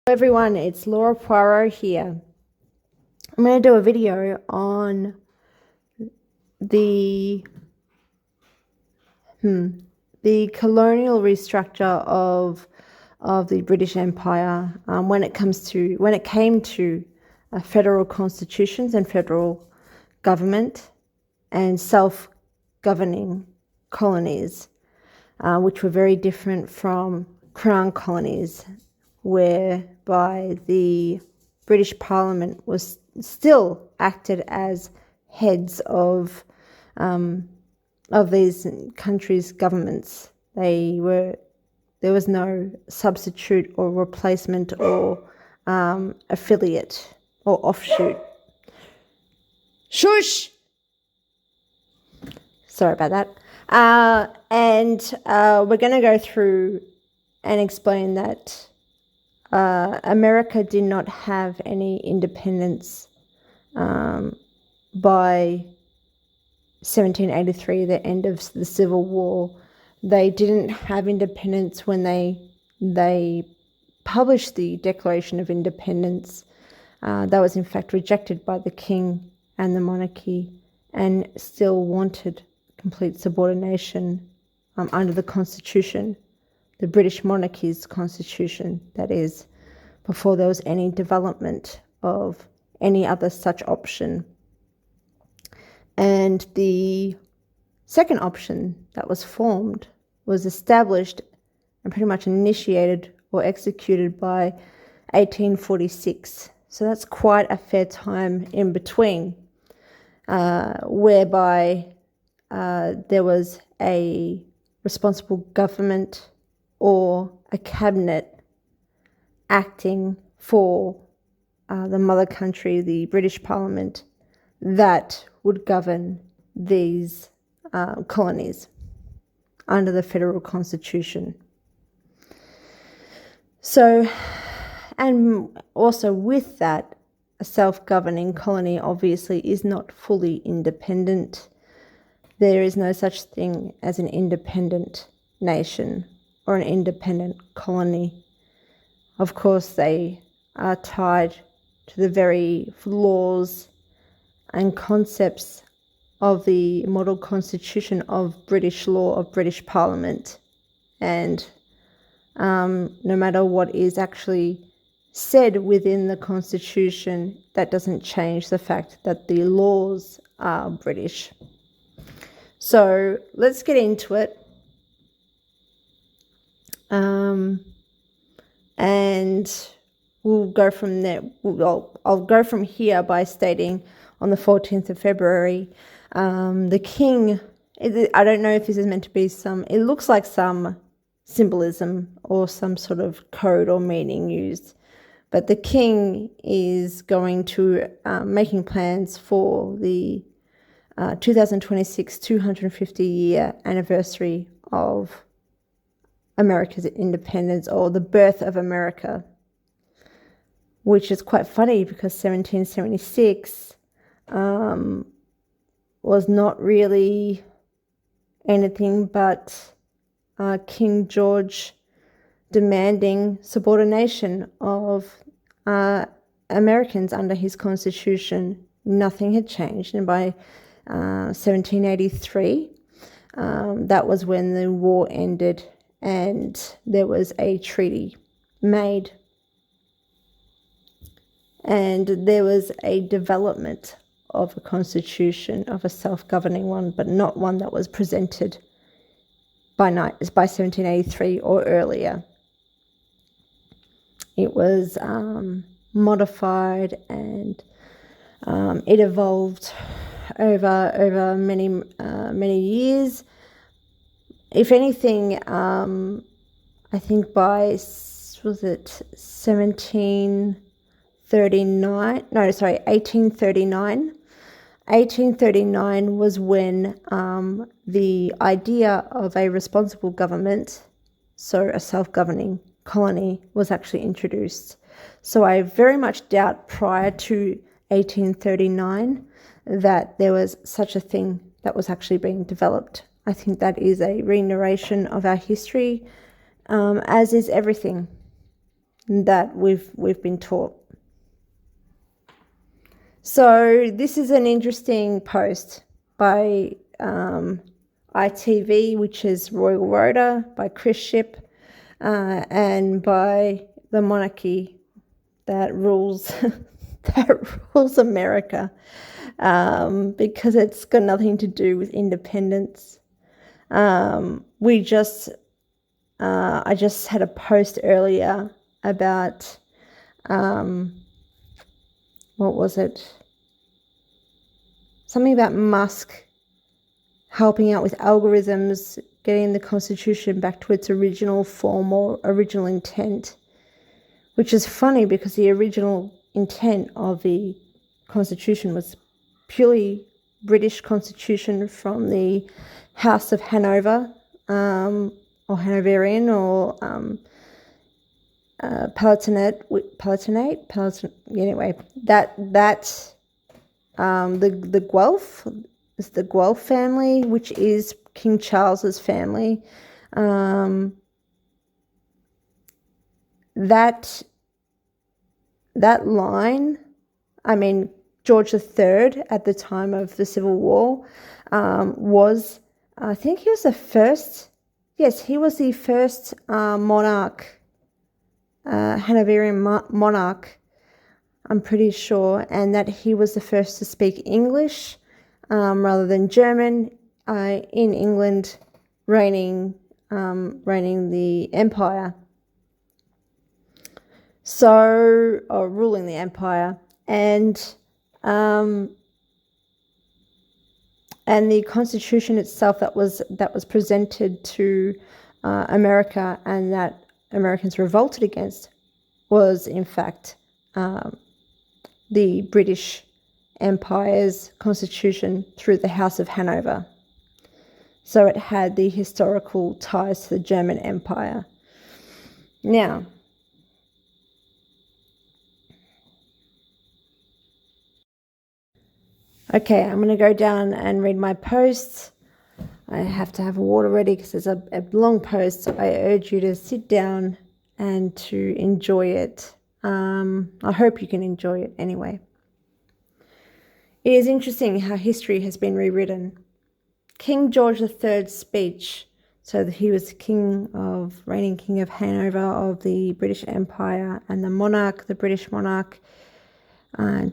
Hello everyone, it's Laura Poirot here. I'm going to do a video on the colonial restructure of the British Empire when it came to federal constitutions and federal government and self-governing colonies, which were very different from crown colonies, whereby the British Parliament was still acted as heads of these countries' governments. There was no substitute or replacement or affiliate or offshoot. Shush! Sorry about that. And we're going to go through and explain that America did not have any independence by 1783, the end of the Civil War. They didn't have independence when they published the Declaration of Independence. That was in fact rejected by the king and the monarchy, and still wanted complete subordination under the Constitution, the British monarchy's constitution, that is, before there was any development of any other such option. And the second option that was formed was established and pretty much initiated or executed by 1846. So that's quite a fair time in between, whereby there was a responsible government or a cabinet acting for the mother country, the British Parliament, that would govern these colonies under the Federal Constitution. So, and also with that, a self-governing colony obviously is not fully independent. There is no such thing as an independent nation or an independent colony. Of course, they are tied to the very laws and concepts of the model constitution of British law, of British Parliament. And no matter what is actually said within the Constitution, that doesn't change the fact that the laws are British. So let's get into it. And we'll go from there. I'll go from here by stating on the 14th of February, the king, I don't know if this is meant to be it looks like some symbolism or some sort of code or meaning used, but the king is going to making plans for the 2026 250-year anniversary of America's independence, or the birth of America, which is quite funny because 1776 was not really anything but King George demanding subordination of Americans under his constitution. Nothing had changed, and by 1783, that was when the war ended and there was a treaty made, and there was a development of a constitution, of a self-governing one, but not one that was presented by 1783 or earlier. It was modified, and it evolved over many years. If anything, I think by 1839? No, sorry, 1839. 1839 was when the idea of a responsible government, so a self-governing colony, was actually introduced. So I very much doubt prior to 1839 that there was such a thing that was actually being developed. I think that is a re-narration of our history, as is everything. that we've been taught. So this is an interesting post by ITV, which is Royal Rota, by Chris Ship, and by the monarchy that rules America, because it's got nothing to do with independence. I just had a post earlier about what was it? Something about Musk helping out with algorithms, getting the Constitution back to its original form or original intent, which is funny because the original intent of the Constitution was purely British Constitution from the House of Hanover, or Hanoverian, or Palatinate. Anyway, the Guelph is the Guelph family, which is King Charles's family. That line, I mean, George III at the time of the Civil War was, I think he was the first, yes, he was the first monarch, Hanoverian monarch, I'm pretty sure, and that he was the first to speak English rather than German in England, reigning the empire. So, or ruling the empire, and the Constitution itself that was presented to America and that Americans revolted against was in fact the British Empire's Constitution through the House of Hanover. So it had the historical ties to the German Empire. Now, okay, I'm going to go down and read my posts. I have to have water ready because it's a long post. So I urge you to sit down and to enjoy it. I hope you can enjoy it anyway. It is interesting how history has been rewritten. King George III's speech, so that he was reigning king of Hanover of the British Empire, and the British monarch,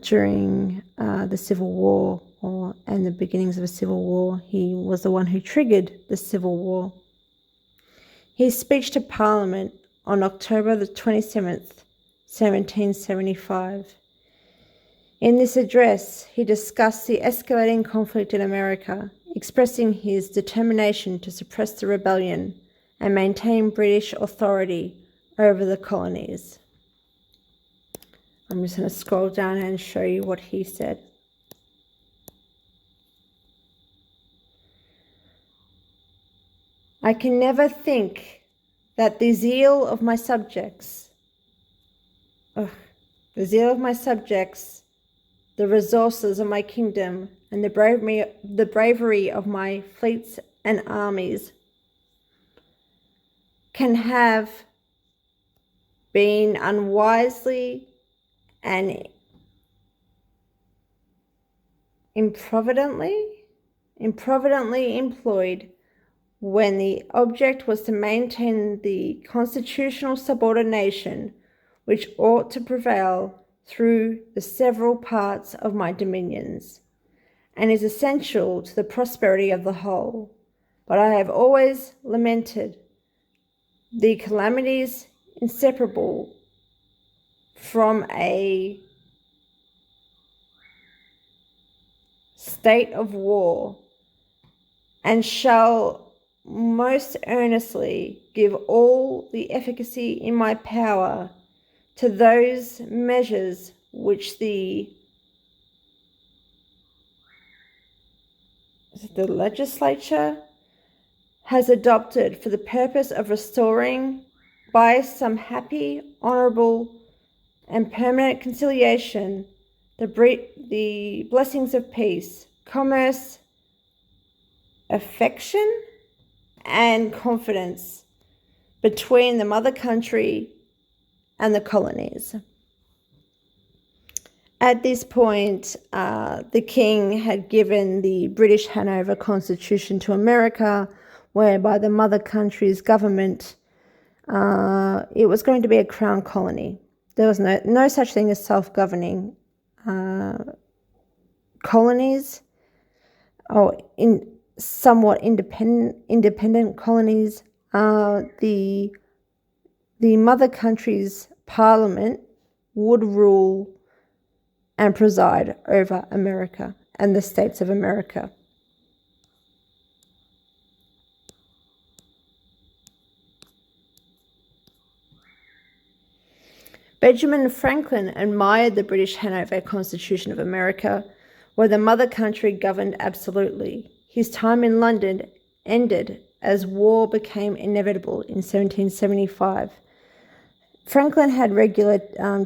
during the Civil War and the beginnings of a civil war. He was the one who triggered the Civil War. His speech to Parliament on October the 27th, 1775. In this address, he discussed the escalating conflict in America, expressing his determination to suppress the rebellion and maintain British authority over the colonies. I'm just going to scroll down and show you what he said. I can never think that the zeal of my subjects, the resources of my kingdom, and the bravery of my fleets and armies can have been unwisely and improvidently employed when the object was to maintain the constitutional subordination which ought to prevail through the several parts of my dominions, and is essential to the prosperity of the whole. But I have always lamented the calamities inseparable from a state of war, and shall most earnestly give all the efficacy in my power to those measures which the legislature has adopted for the purpose of restoring by some happy, honourable, and permanent conciliation the blessings of peace, commerce, affection, and confidence between the mother country and the colonies. At this point, the King had given the British Hanover Constitution to America, whereby the mother country's government, it was going to be a crown colony. There was no such thing as self-governing colonies, or in somewhat independent colonies. The mother country's parliament would rule and preside over America and the states of America. Benjamin Franklin admired the British Hanover Constitution of America, where the mother country governed absolutely. His time in London ended as war became inevitable in 1775. Franklin had regular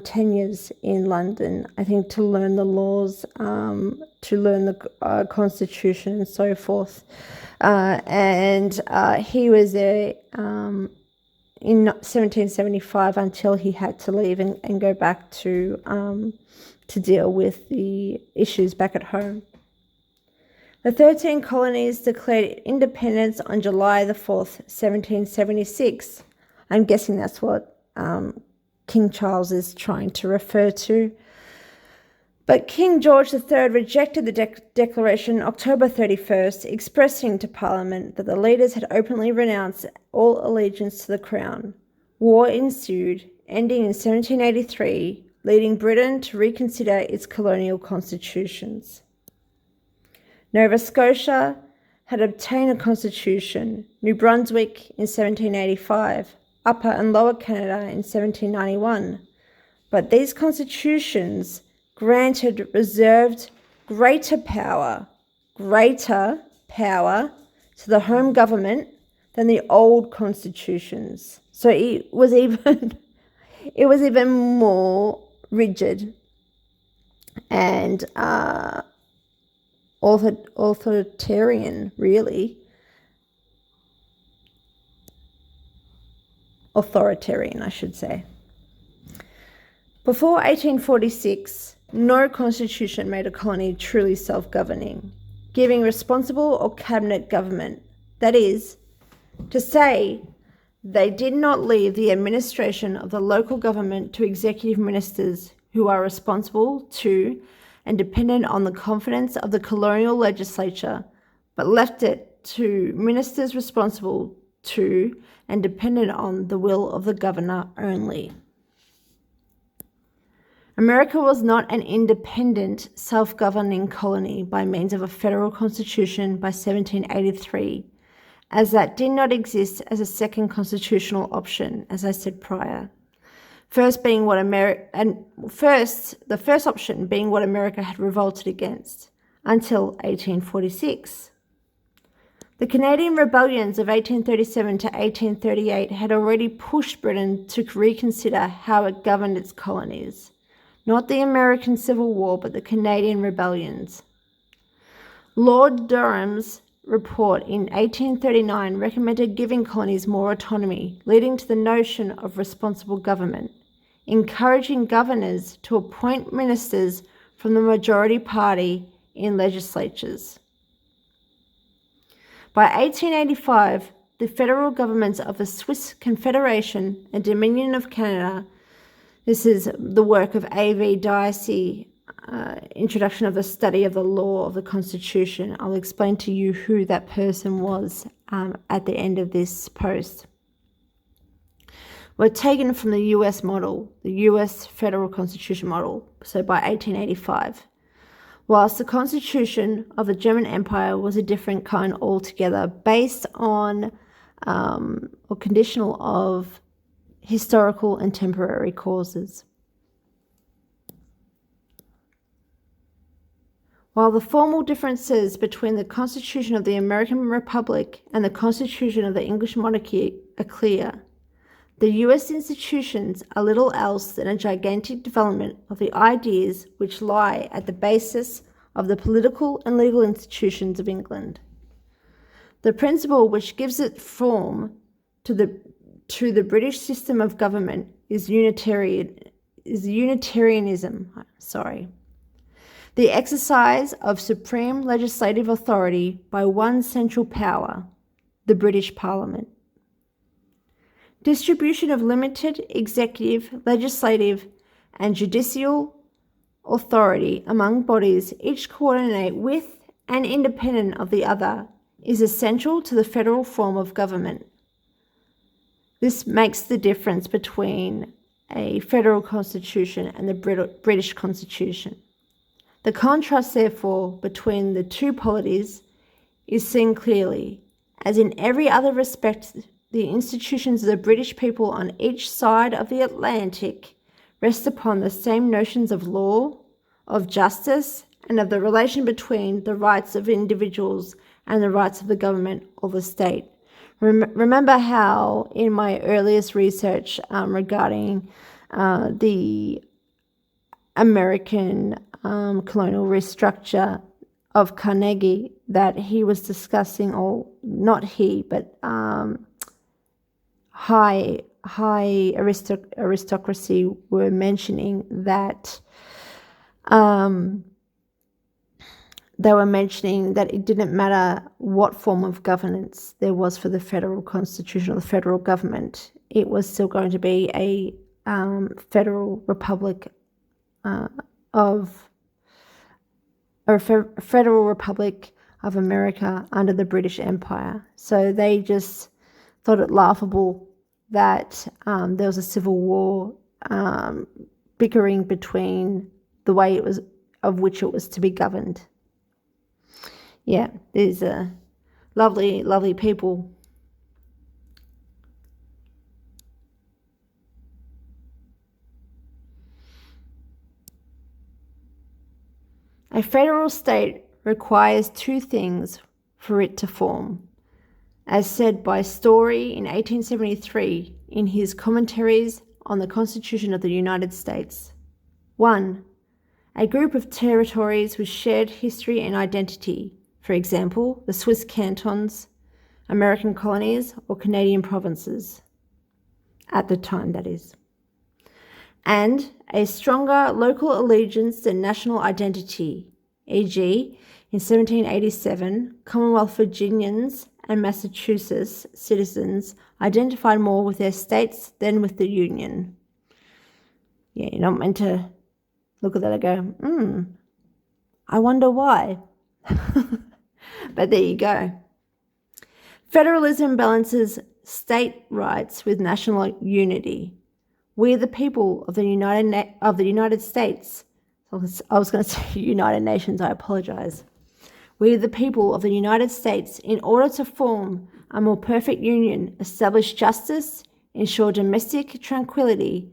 tenures in London, I think, to learn the laws, to learn the Constitution and so forth. And he was there in 1775 until he had to leave and go back to deal with the issues back at home. The 13 colonies declared independence on July the 4th, 1776. I'm guessing that's what King Charles is trying to refer to. But King George III rejected the declaration October 31st, expressing to Parliament that the leaders had openly renounced all allegiance to the Crown. War ensued, ending in 1783, leading Britain to reconsider its colonial constitutions. Nova Scotia had obtained a constitution, New Brunswick in 1785, Upper and Lower Canada in 1791, but these constitutions granted reserved greater power to the home government than the old constitutions. So it was even more rigid and authoritarian, really. Authoritarian, I should say. Before 1846, no constitution made a colony truly self-governing, giving responsible or cabinet government. That is, to say, they did not leave the administration of the local government to executive ministers who are responsible to and dependent on the confidence of the colonial legislature, but left it to ministers responsible to and dependent on the will of the governor only. America was not an independent, self-governing colony by means of a federal constitution by 1783, as that did not exist as a second constitutional option, as I said prior. The first option being what America had revolted against, until 1846. The Canadian rebellions of 1837 to 1838 had already pushed Britain to reconsider how it governed its colonies. Not the American Civil War, but the Canadian rebellions. Lord Durham's report in 1839 recommended giving colonies more autonomy, leading to the notion of responsible government, encouraging governors to appoint ministers from the majority party in legislatures. By 1885, the federal governments of the Swiss Confederation and Dominion of Canada, this is the work of A.V. Dicey, Introduction of the Study of the Law of the Constitution. I'll explain to you who that person was at the end of this post. Were taken from the US model, the US federal constitution model, so by 1885. Whilst the constitution of the German Empire was a different kind altogether, based on or conditional of historical and temporary causes. While the formal differences between the Constitution of the American Republic and the Constitution of the English monarchy are clear, the US institutions are little else than a gigantic development of the ideas which lie at the basis of the political and legal institutions of England. The principle which gives it form to the British system of government is Unitarianism. The exercise of supreme legislative authority by one central power, the British Parliament. Distribution of limited executive, legislative, and judicial authority among bodies, each coordinate with and independent of the other, is essential to the federal form of government. This makes the difference between a federal constitution and the British Constitution. The contrast, therefore, between the two polities is seen clearly, as in every other respect, the institutions of the British people on each side of the Atlantic rest upon the same notions of law, of justice, and of the relation between the rights of individuals and the rights of the government or the state. Remember how in my earliest research regarding the American colonial restructure of Carnegie, that he was discussing, or not he, but high aristocracy were mentioning that they were mentioning that it didn't matter what form of governance there was for the federal constitution or the federal government, it was still going to be a federal republic Federal Republic of America under the British Empire. So they just thought it laughable that there was a civil war bickering between the way it was, of which it was to be governed. Yeah, these are lovely, lovely people. A federal state requires two things for it to form, as said by Story in 1873 in his Commentaries on the Constitution of the United States. 1. A group of territories with shared history and identity, for example, the Swiss cantons, American colonies, or Canadian provinces, at the time, that is. And a stronger local allegiance than national identity, e.g., in 1787, Commonwealth Virginians and Massachusetts citizens identified more with their states than with the Union. Yeah, you're not meant to look at that and go, I wonder why. But there you go. Federalism balances state rights with national unity. We are the people of the United States. I was going to say United Nations, I apologize. We are the people of the United States in order to form a more perfect union, establish justice, ensure domestic tranquility,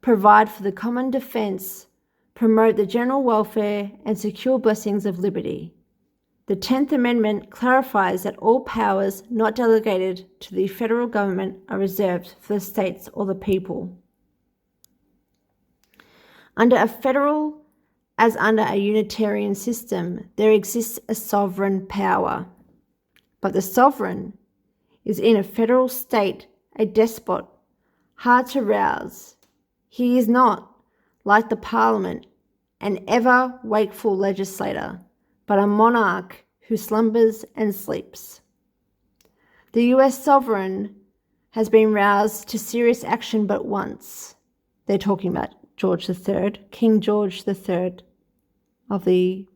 provide for the common defense, promote the general welfare, and secure blessings of liberty. The 10th Amendment clarifies that all powers not delegated to the federal government are reserved for the states or the people. Under a federal, as under a unitarian system, there exists a sovereign power. But the sovereign is in a federal state a despot, hard to rouse. He is not, like the Parliament, an ever wakeful legislator, but a monarch who slumbers and sleeps. The US sovereign has been roused to serious action but once. They're talking about George III, King George III of the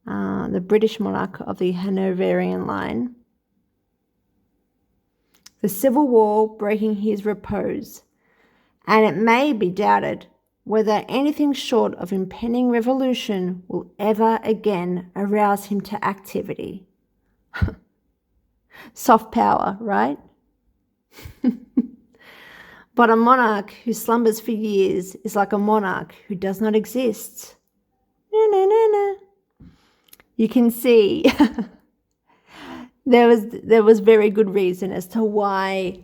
British monarch of the Hanoverian line. The Civil War breaking his repose, and it may be doubted whether anything short of impending revolution will ever again arouse him to activity. Soft power, right? But a monarch who slumbers for years is like a monarch who does not exist. You can see there was very good reason as to why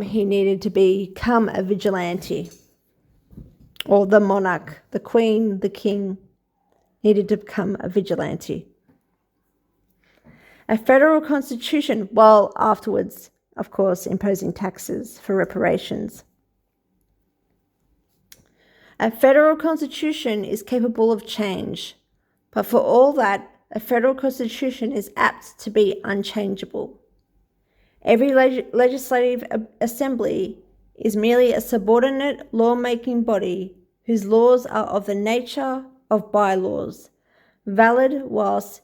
he needed to become a vigilante. Or the monarch, the queen, the king, needed to become a vigilante. A federal constitution, while afterwards, of course, imposing taxes for reparations. A federal constitution is capable of change, but for all that, a federal constitution is apt to be unchangeable. Every legislative assembly is merely a subordinate law-making body whose laws are of the nature of bylaws, valid whilst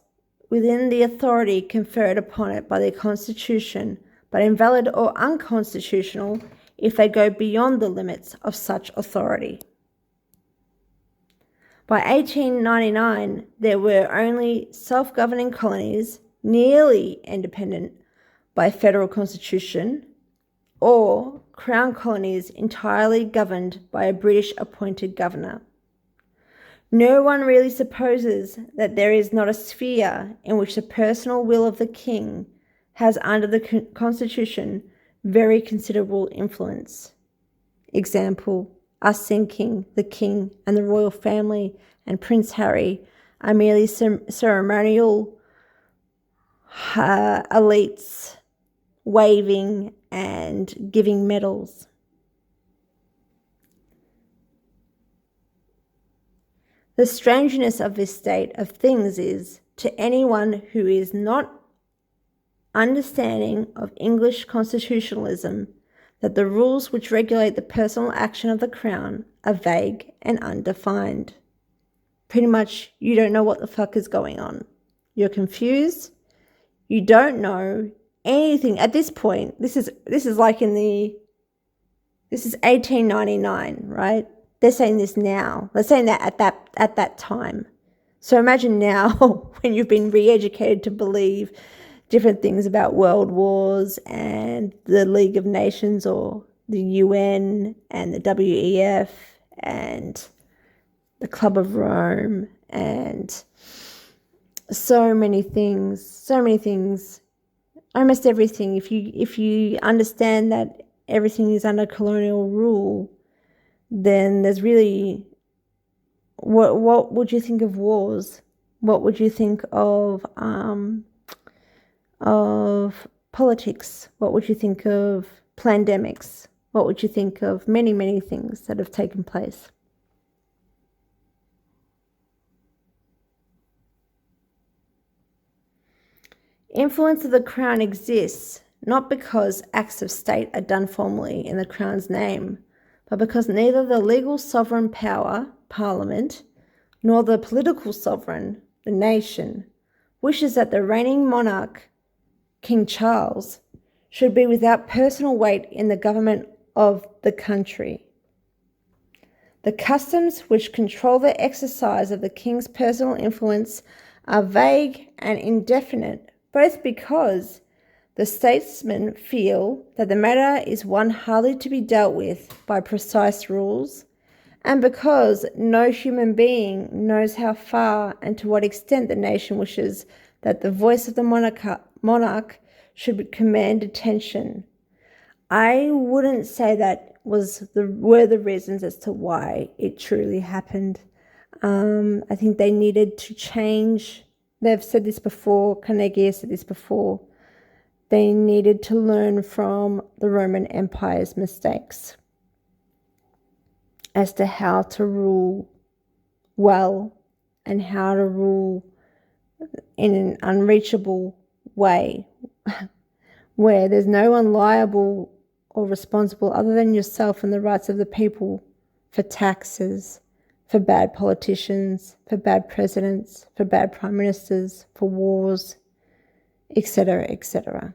within the authority conferred upon it by the Constitution, but invalid or unconstitutional if they go beyond the limits of such authority. By 1899, there were only self-governing colonies nearly independent by federal constitution, or crown colonies entirely governed by a British appointed governor. No one really supposes that there is not a sphere in which the personal will of the king has under the constitution very considerable influence. Example, us thinking the king and the royal family and Prince Harry are merely ceremonial elites waving and giving medals. The strangeness of this state of things is, to anyone who is not understanding of English constitutionalism, that the rules which regulate the personal action of the Crown are vague and undefined. Pretty much, you don't know what the fuck is going on. You're confused. You don't know anything at this point. This is 1899, right? They're saying this now. They're saying that at that time. So imagine now when you've been re-educated to believe different things about world wars and the League of Nations or the UN and the WEF and the Club of Rome and so many things, almost everything. If you understand that everything is under colonial rule, then there's really, what would you think of wars? What would you think of politics? What would you think of pandemics? What would you think of many, many things that have taken place? Influence of the Crown exists not because acts of state are done formally in the Crown's name, but because neither the legal sovereign power, Parliament, nor the political sovereign, the nation, wishes that the reigning monarch, King Charles, should be without personal weight in the government of the country. The customs which control the exercise of the King's personal influence are vague and indefinite, both because the statesmen feel that the matter is one hardly to be dealt with by precise rules, and because no human being knows how far and to what extent the nation wishes that the voice of the monarch should command attention. I wouldn't say that were the reasons as to why it truly happened. I think they needed to change. They've said this before. Carnegie has said this before. They needed to learn from the Roman Empire's mistakes as to how to rule well and how to rule in an unreachable way where there's no one liable or responsible other than yourself and the rights of the people for taxes, for bad politicians, for bad presidents, for bad prime ministers, for wars, etc., etc.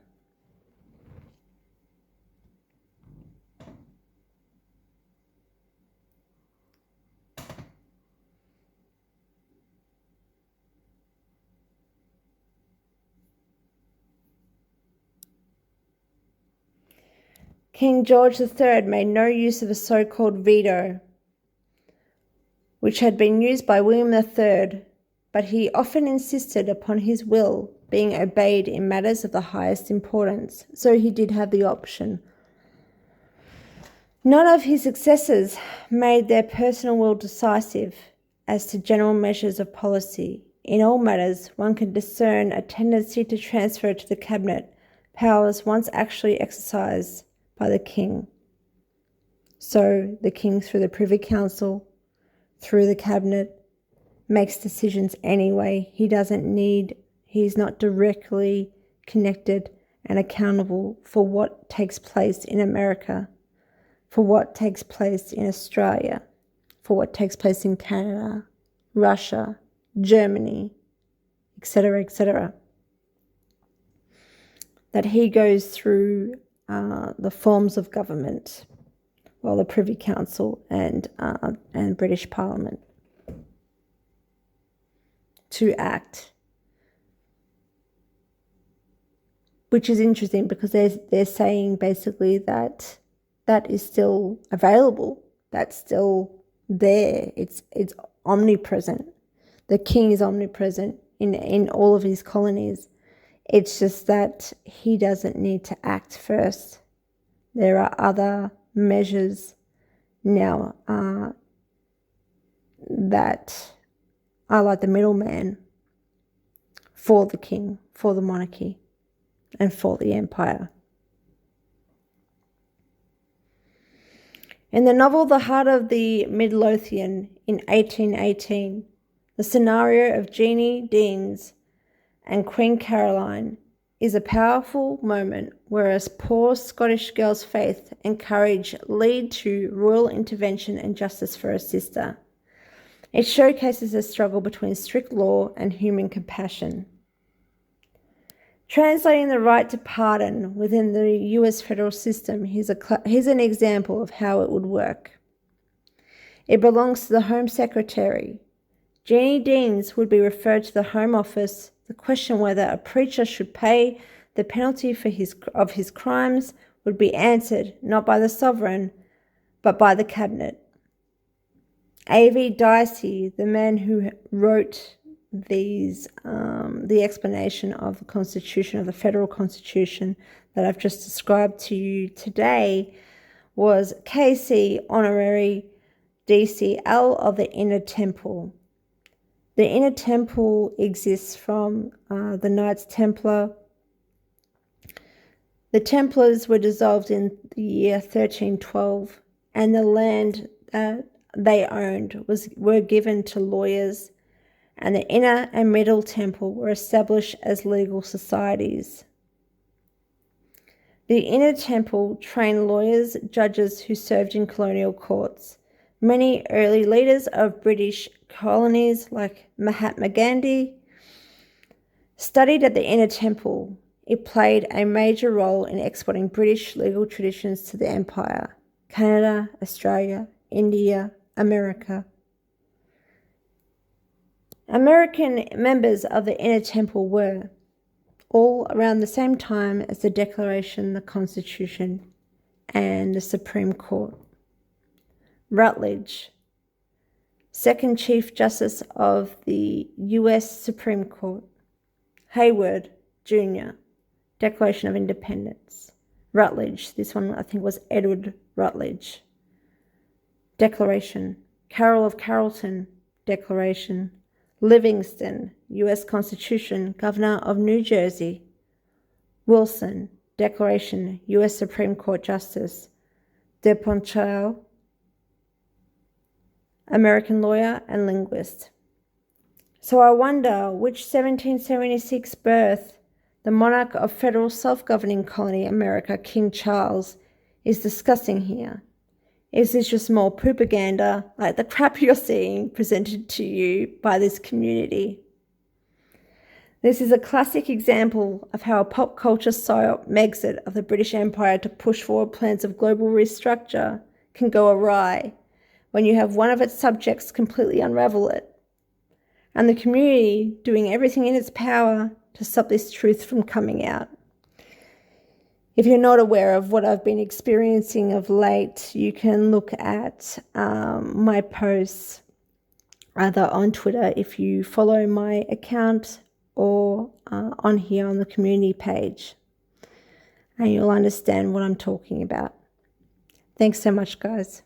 King George III made no use of a so-called veto, which had been used by William III, but he often insisted upon his will being obeyed in matters of the highest importance, so he did have the option. None of his successors made their personal will decisive as to general measures of policy. In all matters, one can discern a tendency to transfer to the cabinet powers once actually exercised by the king. So the king, through the Privy Council, through the cabinet, makes decisions anyway. He's not directly connected and accountable for what takes place in America, for what takes place in Australia, for what takes place in Canada, Russia, Germany, etc., etc. That he goes through the forms of government, well, the Privy Council and British Parliament, to act. Which is interesting because they're saying basically that is still available. That's still there. It's omnipresent. The king is omnipresent in all of his colonies. It's just that he doesn't need to act first. There are other measures now that are like the middleman for the king, for the monarchy, and for the empire. In the novel The Heart of the Midlothian in 1818, the scenario of Jeannie Deans and Queen Caroline is a powerful moment where a poor Scottish girl's faith and courage lead to royal intervention and justice for her sister. It showcases a struggle between strict law and human compassion. Translating the right to pardon within the US federal system, here's an example of how it would work. It belongs to the Home Secretary. Jeannie Deans would be referred to the Home Office. The question whether a preacher should pay the penalty of his crimes would be answered not by the sovereign, but by the cabinet. A.V. Dicey, the man who wrote the explanation of the Constitution, of the Federal Constitution that I've just described to you today, was KC Honorary DCL of the Inner Temple. The Inner Temple exists from the Knights Templar. The Templars were dissolved in the year 1312, and the land that they owned were given to lawyers, and the Inner and Middle Temple were established as legal societies. The Inner Temple trained lawyers, judges who served in colonial courts. Many early leaders of British colonies, like Mahatma Gandhi, studied at the Inner Temple. It played a major role in exporting British legal traditions to the empire: Canada, Australia, India, America. American members of the Inner Temple were all around the same time as the Declaration, the Constitution, and the Supreme Court. Rutledge, Second Chief Justice of the US Supreme Court. Hayward, Jr., Declaration of Independence. Rutledge, this one I think was Edward Rutledge. Declaration. Carroll of Carrollton, Declaration. Livingston, US Constitution, Governor of New Jersey. Wilson, Declaration, US Supreme Court Justice. De Ponchal, American lawyer and linguist. So I wonder which 1776 birth the monarch of federal self-governing colony America, King Charles, is discussing here. Is this just more propaganda, like the crap you're seeing presented to you by this community? This is a classic example of how a pop culture psyop exit of the British Empire to push forward plans of global restructure can go awry when you have one of its subjects completely unravel it, and the community doing everything in its power to stop this truth from coming out. If you're not aware of what I've been experiencing of late, you can look at my posts either on Twitter if you follow my account, or on here on the community page, and you'll understand what I'm talking about. Thanks so much, guys.